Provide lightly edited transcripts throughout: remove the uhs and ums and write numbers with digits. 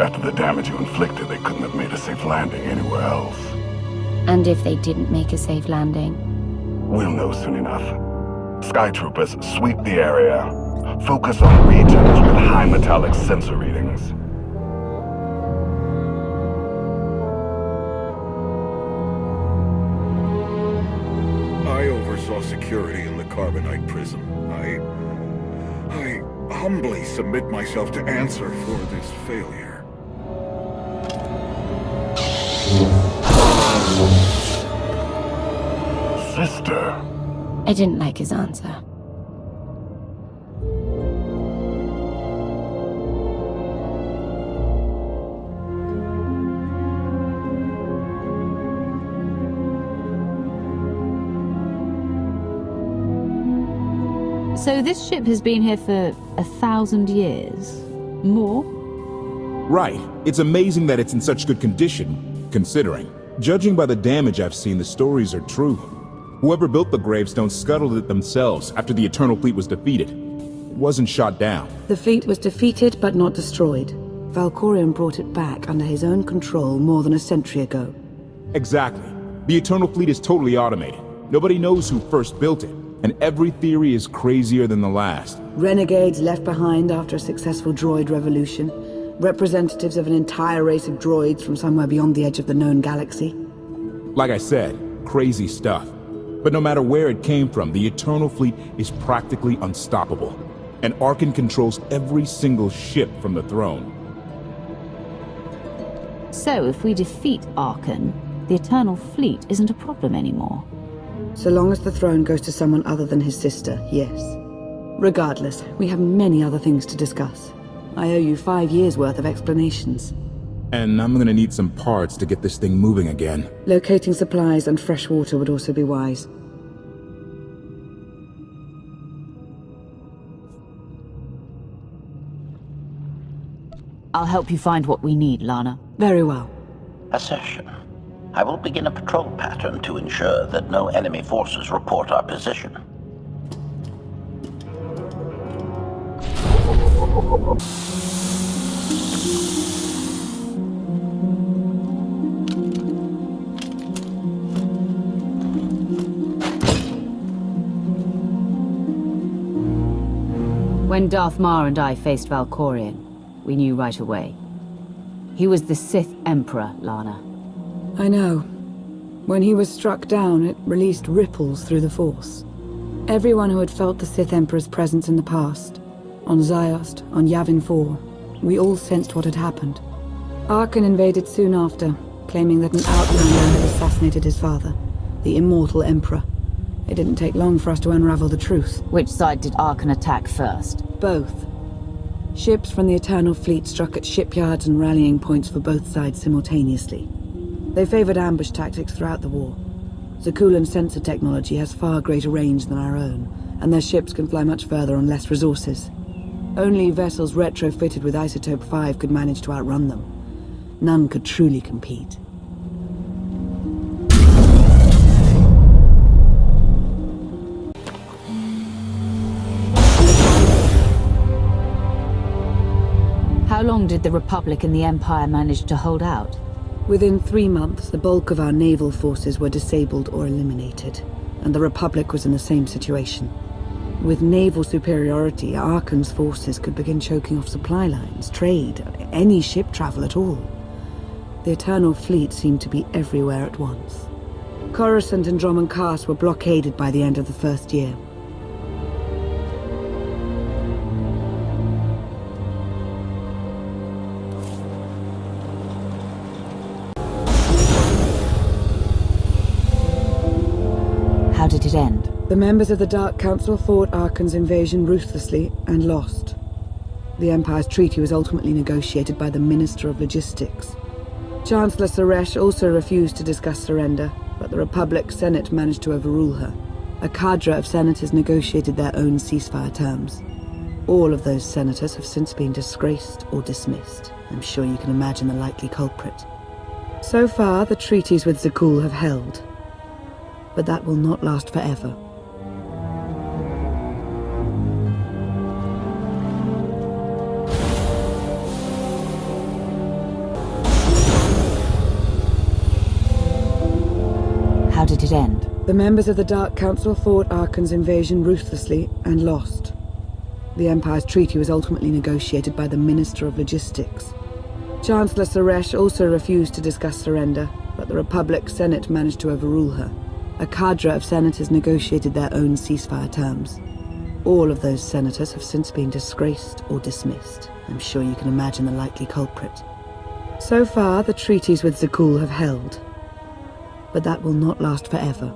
After the damage you inflicted, they couldn't have made a safe landing anywhere else. And if they didn't make a safe landing? We'll know soon enough. Sky Troopers, sweep the area. Focus on regions with high metallic sensor readings. I oversaw security in the carbonite prison. I humbly submit myself to answer for this failure. Sister. I didn't like his answer. So this ship has been here for 1,000 years? More? Right. It's amazing that it's in such good condition, considering. Judging by the damage I've seen, the stories are true. Whoever built the gravestone scuttled it themselves after the Eternal Fleet was defeated. It wasn't shot down. The fleet was defeated but not destroyed. Valkorion brought it back under his own control more than a century ago. Exactly. The Eternal Fleet is totally automated. Nobody knows who first built it, and every theory is crazier than the last. Renegades left behind after a successful droid revolution. Representatives of an entire race of droids from somewhere beyond the edge of the known galaxy. Like I said, crazy stuff. But no matter where it came from, the Eternal Fleet is practically unstoppable. And Arkan controls every single ship from the throne. So if we defeat Arkan, the Eternal Fleet isn't a problem anymore. So long as the throne goes to someone other than his sister, yes. Regardless, we have many other things to discuss. I owe you 5 years' worth of explanations. And I'm gonna need some parts to get this thing moving again. Locating supplies and fresh water would also be wise. I'll help you find what we need, Lana. Very well. Accession. I will begin a patrol pattern to ensure that no enemy forces report our position. When Darth Mar and I faced Valkorion, we knew right away. He was the Sith Emperor, Lana. I know. When he was struck down, it released ripples through the Force. Everyone who had felt the Sith Emperor's presence in the past, on Ziost, on Yavin 4, we all sensed what had happened. Arkan invaded soon after, claiming that an outlander had assassinated his father, the immortal Emperor. It didn't take long for us to unravel the truth. Which side did Arkan attack first? Both. Ships from the Eternal Fleet struck at shipyards and rallying points for both sides simultaneously. They favored ambush tactics throughout the war. Zakulan's sensor technology has far greater range than our own, and their ships can fly much further on less resources. Only vessels retrofitted with Isotope 5 could manage to outrun them. None could truly compete. How long did the Republic and the Empire manage to hold out? Within 3 months, the bulk of our naval forces were disabled or eliminated, and the Republic was in the same situation. With naval superiority, Arkan's forces could begin choking off supply lines, trade, any ship travel at all. The Eternal Fleet seemed to be everywhere at once. Coruscant and Drummond Cast were blockaded by the end of the first year. How did it end? The members of the Dark Council fought Arkan's invasion ruthlessly and lost. The Empire's treaty was ultimately negotiated by the Minister of Logistics. Chancellor Suresh also refused to discuss surrender, but the Republic Senate managed to overrule her. A cadre of senators negotiated their own ceasefire terms. All of those senators have since been disgraced or dismissed. I'm sure you can imagine the likely culprit. So far, the treaties with Zakul have held. But that will not last forever. it end? The members of the Dark Council fought Archon's invasion ruthlessly and lost. The Empire's treaty was ultimately negotiated by the Minister of Logistics. Chancellor Suresh also refused to discuss surrender, but the Republic Senate managed to overrule her. A cadre of senators negotiated their own ceasefire terms. All of those senators have since been disgraced or dismissed. I'm sure you can imagine the likely culprit. So far, the treaties with Zakul have held. But that will not last forever.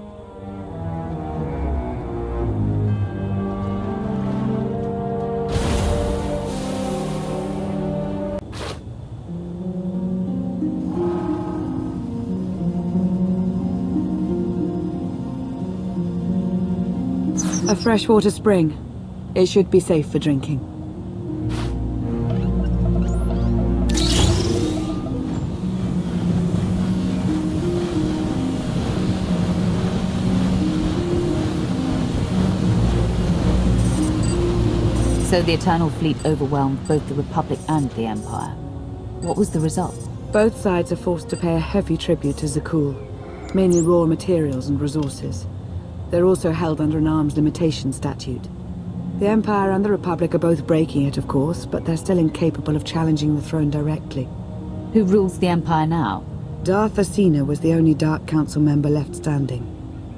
A freshwater spring. It should be safe for drinking. So the Eternal Fleet overwhelmed both the Republic and the Empire. What was the result? Both sides are forced to pay a heavy tribute to Zakul, mainly raw materials and resources. They're also held under an arms limitation statute. The Empire and the Republic are both breaking it, of course, but they're still incapable of challenging the throne directly. Who rules the Empire now? Darth Asina was the only Dark Council member left standing.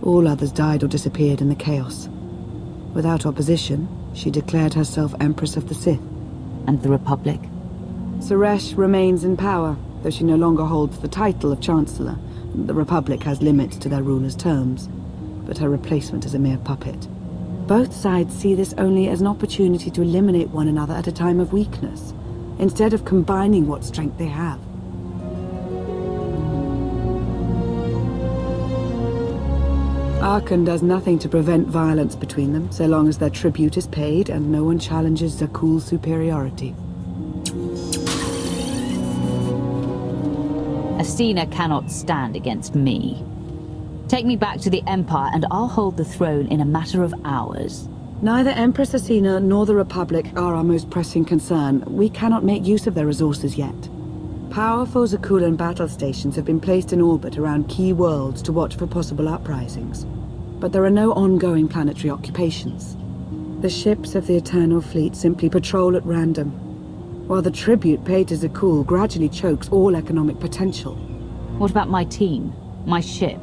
All others died or disappeared in the chaos. Without opposition, she declared herself Empress of the Sith. And the Republic? Suresh remains in power, though she no longer holds the title of Chancellor. The Republic has limits to their ruler's terms, but her replacement is a mere puppet. Both sides see this only as an opportunity to eliminate one another at a time of weakness, instead of combining what strength they have. Archon does nothing to prevent violence between them, so long as their tribute is paid and no one challenges Zakul's superiority. Asina cannot stand against me. Take me back to the Empire and I'll hold the throne in a matter of hours. Neither Empress Asina nor the Republic are our most pressing concern. We cannot make use of their resources yet. Powerful Zakulan battle stations have been placed in orbit around key worlds to watch for possible uprisings. But there are no ongoing planetary occupations. The ships of the Eternal Fleet simply patrol at random, while the tribute paid to Zakul gradually chokes all economic potential. What about my team? My ship?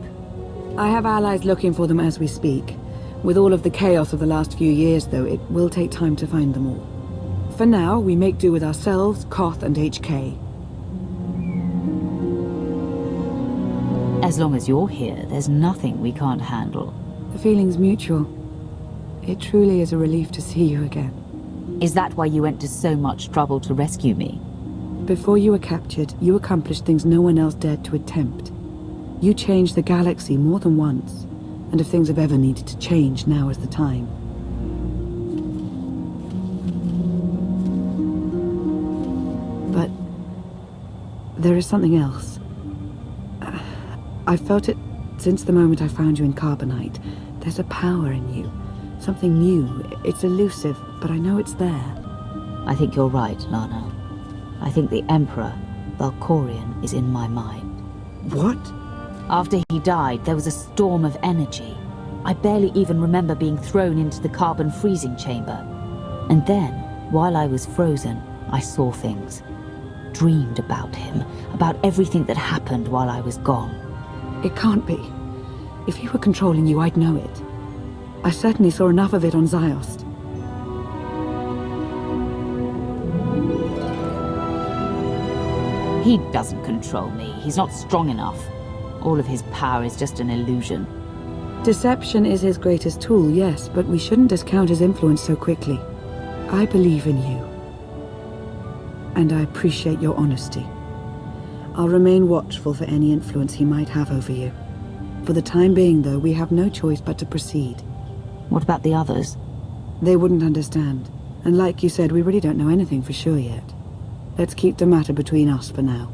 I have allies looking for them as we speak. With all of the chaos of the last few years, though, it will take time to find them all. For now, we make do with ourselves, KotFE, and HK. As long as you're here, there's nothing we can't handle. The feeling's mutual. It truly is a relief to see you again. Is that why you went to so much trouble to rescue me? Before you were captured, you accomplished things no one else dared to attempt. You changed the galaxy more than once, and if things have ever needed to change, now is the time. But there is something else. I've felt it since the moment I found you in Carbonite. There's a power in you, something new. It's elusive, but I know it's there. I think you're right, Lana. I think the Emperor, Valkorion, is in my mind. What? After he died, there was a storm of energy. I barely even remember being thrown into the carbon freezing chamber. And then, while I was frozen, I saw things. Dreamed about him, about everything that happened while I was gone. It can't be. If he were controlling you, I'd know it. I certainly saw enough of it on Ziost. He doesn't control me. He's not strong enough. All of his power is just an illusion. Deception is his greatest tool, yes, but we shouldn't discount his influence so quickly. I believe in you. And I appreciate your honesty. I'll remain watchful for any influence he might have over you. For the time being, though, we have no choice but to proceed. What about the others? They wouldn't understand. And like you said, we really don't know anything for sure yet. Let's keep the matter between us for now.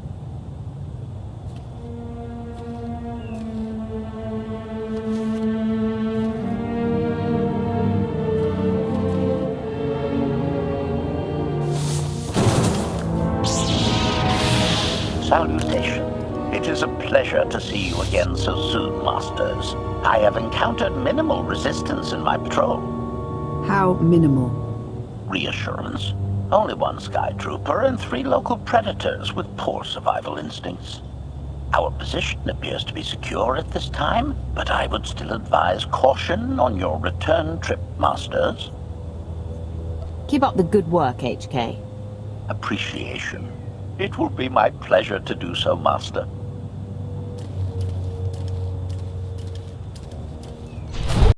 Salutation. It is a pleasure to see you again so soon, Masters. I have encountered minimal resistance in my patrol. How minimal? Reassurance. Only one Sky Trooper and 3 local predators with poor survival instincts. Our position appears to be secure at this time, but I would still advise caution on your return trip, Masters. Keep up the good work, HK. Appreciation. It will be my pleasure to do so, Master.